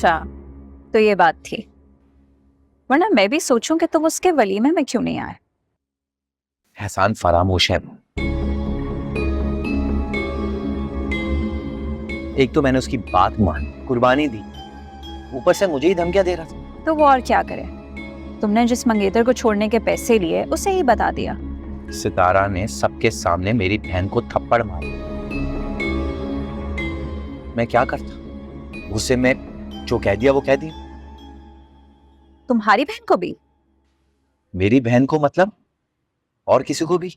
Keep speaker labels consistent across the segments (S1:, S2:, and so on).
S1: अच्छा, तो ये बात थी, वरना मैं भी सोचूं कि तुम उसके वलीमे में क्यों नहीं आए।
S2: एहसान फरामोश है। एक तो मैंने उसकी बात मानी, कुर्बानी दी, ऊपर से मुझे ही धमकियां दे रहा था।
S1: तो वो और क्या करे, तुमने जिस मंगेतर को छोड़ने के पैसे लिए उसे ही बता दिया।
S2: सितारा ने सबके सामने मेरी बहन को थप्पड़ मारा। मैं क्या करता, गुस्से में जो कह दिया वो कह दिया।
S1: तुम्हारी बहन को भी?
S2: मेरी बहन को मतलब और किसी को भी?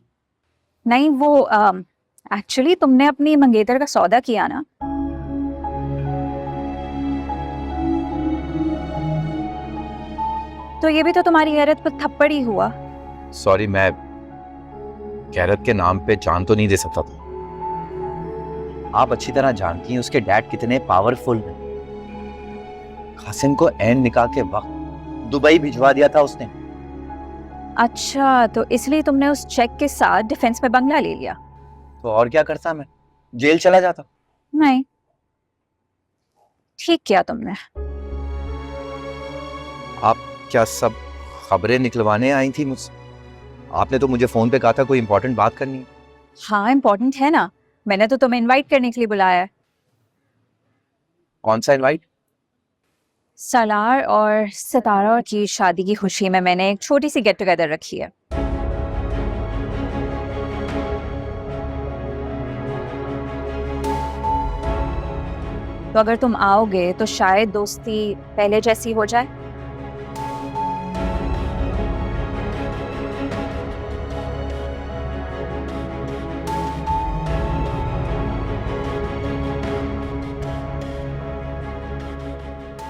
S1: नहीं, वो एक्चुअली तुमने अपनी मंगेतर का सौदा किया ना। तो ये भी तो तुम्हारी गैरत पर थप्पड़ ही हुआ।
S2: सॉरी, मैं गैरत के नाम पे जान तो नहीं दे सकता था। आप अच्छी तरह जानती हैं उसके डैड कितने पावरफुल हैं। कासिम को एन निकाह के वक्त दुबई भिजवा दिया था उसने।
S1: अच्छा, तो इसलिए तुमने उस चेक के साथ डिफेंस में बंगला ले लिया?
S2: तो और क्या करता, मैं जेल चला जाता।
S1: नहीं, ठीक किया तुमने।
S2: आप क्या सब खबरें निकलवाने आई थी मुझसे? आपने तो मुझे फोन पे कहा था कोई इंपॉर्टेंट बात करनी है।
S1: हाँ, इम्पोर्टेंट है ना, मैंने तो तुम्हें इनवाइट करने के लिए बुलाया है।
S2: कौन सा इनवाइट?
S1: सलार और सितारा की शादी की खुशी में मैंने एक छोटी सी गेट टुगेदर रखी है। तो अगर तुम आओगे तो शायद दोस्ती पहले जैसी हो जाए।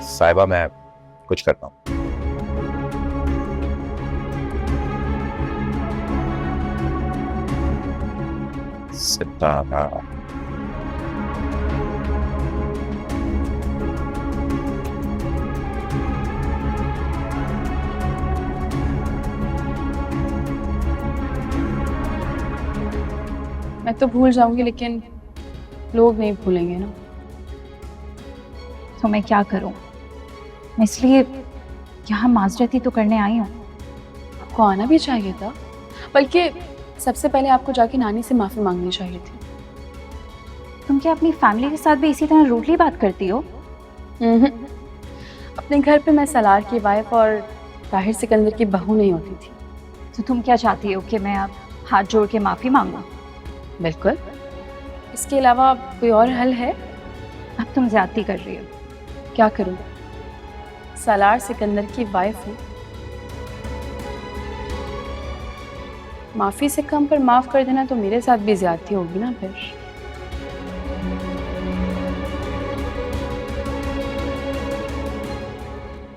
S2: साहिबा, मैं कुछ करता हूँ। सितारा,
S3: मैं तो भूल जाऊंगी लेकिन लोग नहीं भूलेंगे ना।
S1: तो मैं क्या करूं, मैं इसलिए यहाँ माजरती तो करने आई हूँ।
S3: आपको आना भी चाहिए था, बल्कि सबसे पहले आपको जाके नानी से माफी मांगनी चाहिए थी।
S1: तुम क्या अपनी फैमिली के साथ भी इसी तरह रूडली बात करती हो?
S3: अपने घर पे मैं सलार की वाइफ और ताहिर सिकंदर की बहू नहीं होती थी।
S1: तो तुम क्या चाहती हो कि मैं अब हाथ जोड़ के माफी मांगूं?
S3: बिल्कुल, इसके अलावा कोई और हल है?
S1: अब तुम ज्यादती कर रही हो।
S3: क्या करूं, सलार सिकंदर की वाइफ हूँ। माफी से कम पर माफ कर देना तो मेरे साथ भी ज्यादती होगी ना फिर।